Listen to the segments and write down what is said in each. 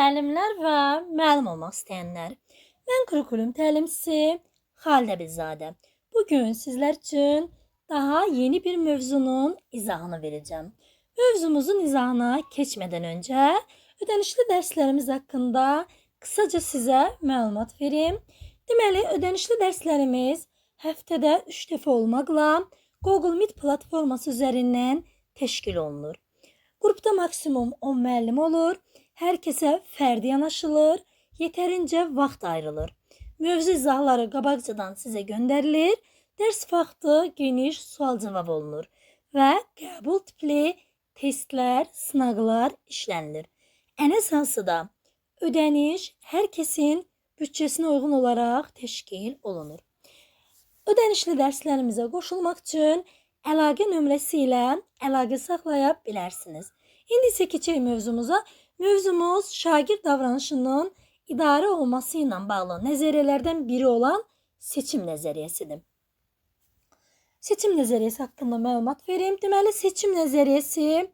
müəllimlər və müəllim olmaq istəyənlər. Mən Kurikulum təlimçisi Xalidə Bilzadə. Bugün sizlər üçün daha yeni bir mövzunun izahını verəcəm. Mövzumuzun izahına keçmədən öncə ödənişli dərslərimiz haqqında qısaca sizə məlumat verim. Deməli, ödənişli dərslərimiz həftədə 3 dəfə olmaqla Google Meet platforması üzərindən təşkil olunur. Qrupda maksimum 10 müəllim olur. Hər kəsə fərdi yanaşılır, yetərincə vaxt ayrılır. Mövzu izahları qabaqcadan sizə göndərilir, dərs vaxtı geniş sual-cavab olunur və qəbul tipli testlər, sınaqlar işlənilir. Ən əsası da ödəniş hər kəsin bütçəsinə uyğun olaraq təşkil olunur. Ödənişli dərslərimizə qoşulmaq üçün əlaqə nömrəsi ilə əlaqə saxlaya bilərsiniz. İndi isə keçək mövzumuza. Mövzumuz şagird davranışının idarə olması ilə bağlı nəzəriyyələrdən biri olan seçim nəzəriyyəsidir. Seçim nəzəriyyəsi haqqında məlumat verim. Deməli, seçim nəzəriyyəsi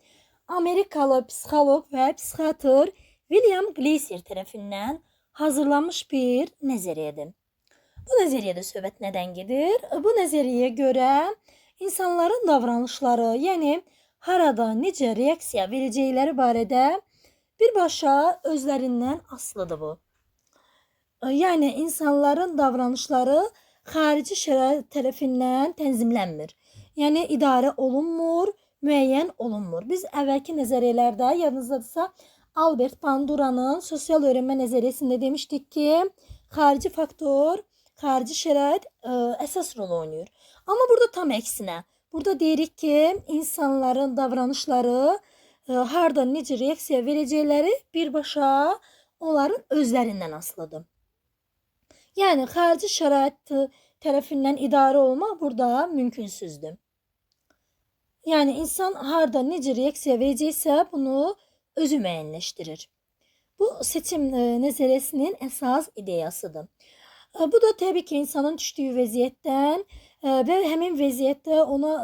Amerikalı psixoloq və psixiatr William Glasser tərəfindən hazırlanmış bir nəzəriyyədir. Bu nəzəriyyədə söhbət nədən gedir? Bu nəzəriyyəyə görə insanların davranışları, yəni harada, necə reaksiya verəcəkləri barədə birbaşa özlərindən asılıdır bu. Yəni insanların davranışları xarici şərait tərəfindən tənzimlənmir. Yəni idarə olunmur, müəyyən olunmur. Biz əvvəlki nəzəriyyələrdə yadınızdadırsa Albert Bandura'nın sosial öyrənmə nəzəriyyəsində demişdik ki, xarici faktor, xarici şərait əsas rol oynayır. Amma burada tam əksinə. Burada deyirik ki, insanların davranışları harda necə reaksiya verəcəkləri birbaşa onların özlərindən asılıdır. Yəni xarici şərait tərəfindən idarə olmaq burada mümkünsüzdür. Yəni insan harda necə reaksiya verəcəksə bunu özü müəyyənləşdirir. Bu seçim nəzəriyyəsinin əsas ideyasıdır. Bu da təbii ki, insanın düşdüyü vəziyyətdən və həmin vəziyyətdə ona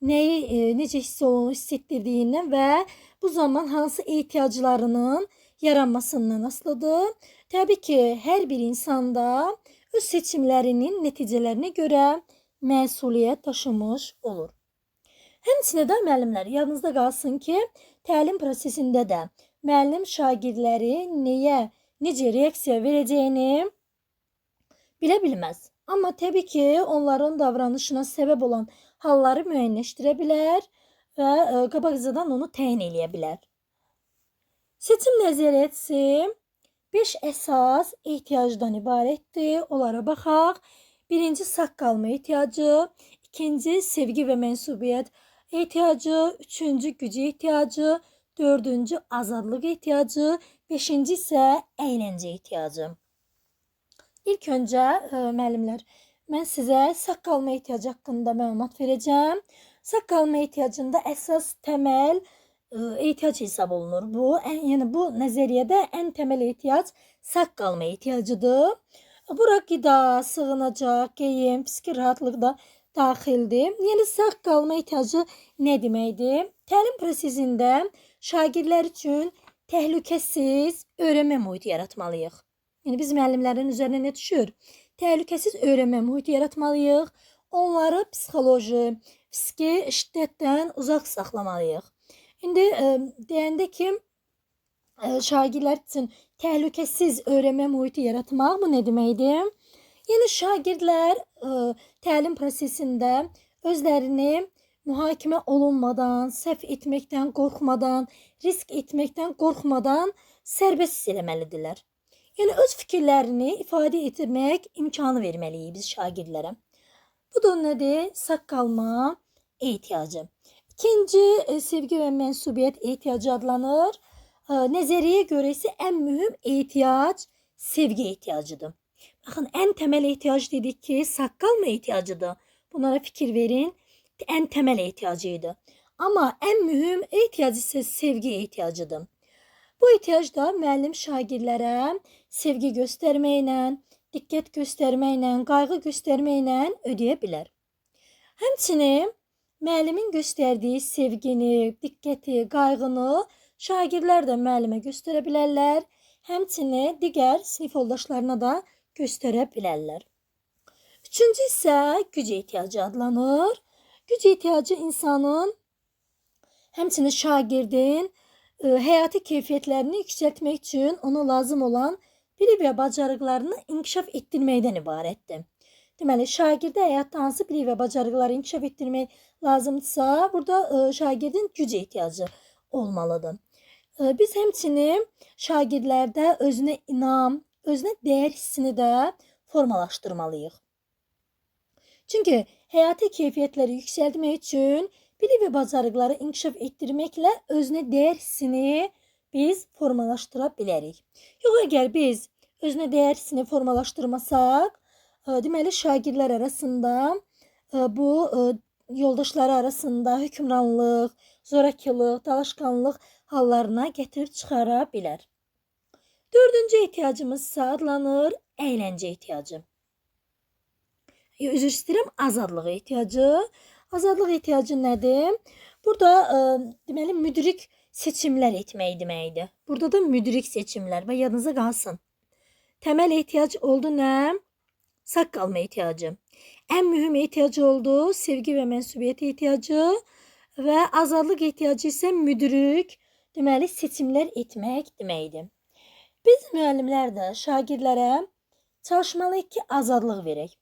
necə hiss etdirdiyindən və bu zaman hansı ehtiyaclarının yaranmasından asılıdır. Təbii ki, hər bir insanda öz seçimlərinin nəticələrinə görə məsuliyyət daşımış olur. Həmçinin də müəllimlər, yadınızda qalsın ki, təlim prosesində də müəllim şagirdləri necə reaksiya verəcəyini bilə bilməz. Amma təbii ki, onların davranışına səbəb olan halları müəyyənləşdirə bilər və qabaqcadan onu təyin eləyə bilər. Seçim nəzəriyyəsi 5 əsas ehtiyacdan ibarətdir. Onlara baxaq. Birinci, sağ qalma ehtiyacı. İkinci, sevgi və mənsubiyyət ehtiyacı. Üçüncü, güc ehtiyacı. Dördüncü, azadlıq ehtiyacı. Beşinci isə əyləncə ehtiyacı. İlk öncə, müəllimlər, mən sizə sağ qalma ehtiyacı haqqında məlumat verəcəm. Sağ qalma ehtiyacında əsas təməl ehtiyac hesab olunur. Yəni bu nəzəriyyədə ən təməl ehtiyac sağ qalma ehtiyacıdır. Bura qida, sığınacaq, geyim, psixi rahatlıq da daxildir. Yəni sağ qalma ehtiyacı nə deməkdir? Təlim prosesində şagirdlər üçün təhlükəsiz öyrənmə mühiti yaratmalıyıq. Yəni biz müəllimlərin üzərinə nə düşür? Təhlükəsiz öyrənmə mühiti yaratmalıyıq. Onları psixoloji, fiziki şiddətdən uzaq saxlamalıyıq. İndi deyəndə ki, şagirdlər üçün təhlükəsiz öyrənmə mühiti yaratmaq bu nə deməkdir? Yəni şagirdlər təlim prosesində özlərini mühakimə olunmadan, səhv etməkdən qorxmadan, risk etməkdən qorxmadan sərbəst hiss eləməlidirlər. Yəni öz fikirlərini ifadə etmək imkanı verməliyik biz şagirdlərə. Bu da nədir? Sağ qalma ehtiyacı. İkinci, sevgi və mənsubiyyət ehtiyacı adlanır. Nəzəriyyəyə görə isə ən mühüm ehtiyac sevgi ehtiyacıdır. Baxın, ən təməl ehtiyac dedik ki, sağ qalma ehtiyacıdır. Bunlara fikir verin. Ən təməl ehtiyacıydı. Amma ən mühüm ehtiyac isə sevgi ehtiyacıdır. Bu ehtiyac da müəllim şagirdlərə sevgi göstərməklə, diqqət göstərməklə, qayğı göstərməklə ödəyə bilər. Həmçinin müəllimin göstərdiyi sevgini, diqqəti, qayğını şagirdlər də müəllimə göstərə bilərlər, həmçinin digər sinif yoldaşlarına da göstərə bilərlər. Üçüncü isə güc ehtiyacı adlanır. Güc ehtiyacı insanın, həmçinin şagirdin həyati keyfiyyətlərini yüksəltmək üçün ona lazım olan bilik və bacarıqlarını inkişaf etdirməkdən ibarətdir. Deməli, şagirdə həyatda hansı bilik və bacarıqları inkişaf etdirmək lazımdırsa, burada şagirdin güc ehtiyacı olmalıdır. Biz həmçinin şagirdlərdə özünə inam, özünə dəyər hissini də formalaşdırmalıyıq. Çünki həyati keyfiyyətləri yüksəltmək üçün bilik və bacarıqları inkişaf etdirməklə özünə dəyər hissini biz formalaşdıra bilərik. Yox, əgər biz özünə dəyər hissini formalaşdırmasaq, deməli şagirdlər arasında bu yoldaşları arasında hökmranlıq, zorakılıq, dalaşqanlıq hallarına gətirib çıxara bilər. Dördüncü ehtiyacımız isə adlanır əyləncə ehtiyacı. Üzr istəyirəm, azadlıq ehtiyacı. Azadlıq ehtiyacı nədir? Burada deməli müdrik seçimlər etmək deməkdir. Burada da müdrik seçimlər və yadınıza qalsın. Təməl ehtiyac oldu nə? Sağ qalma ehtiyacı. Ən mühüm ehtiyac oldu sevgi və mənsubiyyət ehtiyacı və azadlıq ehtiyacı isə müdrik, deməli seçimlər etmək deməkdir. Biz müəllimlər də şagirdlərə çalışmalıyıq ki, azadlıq verək.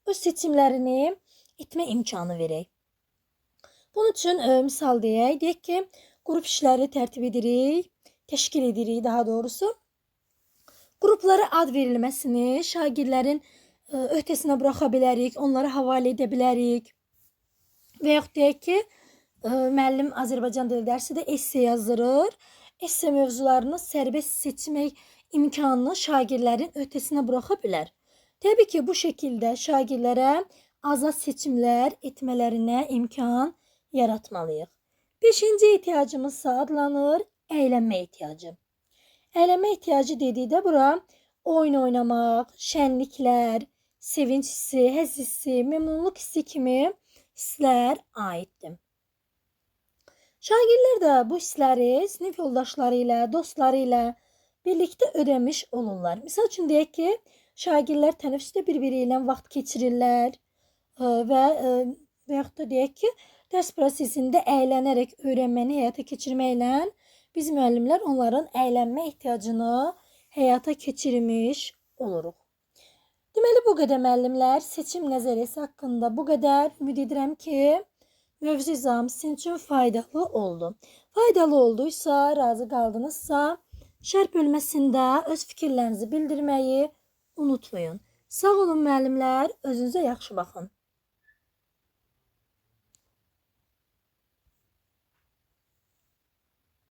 Öz seçimlərini etmə imkanı verək. Bunun üçün misal deyək ki, qrup işləri tərtib edirik, təşkil edirik daha doğrusu. Qruplara ad verilməsini şagirdlərin öhdəsinə buraxa bilərik, onlara havalə edə bilərik. Və yaxud deyək ki, müəllim Azərbaycan dili dərsində esse yazdırır. Esse mövzularını sərbəst seçmək imkanını şagirdlərin öhdəsinə buraxa bilər. Təbii ki, bu şəkildə şagirdlərə azad seçimlər etmələrinə imkan yaratmalıyıq. Beşinci ehtiyacımız adlanır əylənmə ehtiyacı. Əylənmə ehtiyacı dedikdə bura oyun oynamaq, şənliklər, sevinç hissi, həzz hissi, məmnunluq hissi kimi hisslər aiddir. Şagirdlər də bu hissləri sinif yoldaşları ilə, dostları ilə birlikdə ödəmiş olurlar. Misal üçün deyək ki, şagirdlər tənəffüsdə bir-biri ilə vaxt keçirirlər və yaxud da deyək ki, dərs prosesində əylənərək öyrənməni həyata keçirməklə biz müəllimlər onların əylənmə ehtiyacını həyata keçirmiş oluruq. Deməli, bu qədər müəllimlər seçim nəzəriyyəsi haqqında bu qədər. Ümid edirəm ki, mövzu izahım sizin üçün faydalı oldu. Faydalı olduysa, razı qaldınızsa, şərh bölməsində öz fikirlərinizi bildirməyi unutmayın. Sağ olun müəllimlər, özünüzə yaxşı baxın.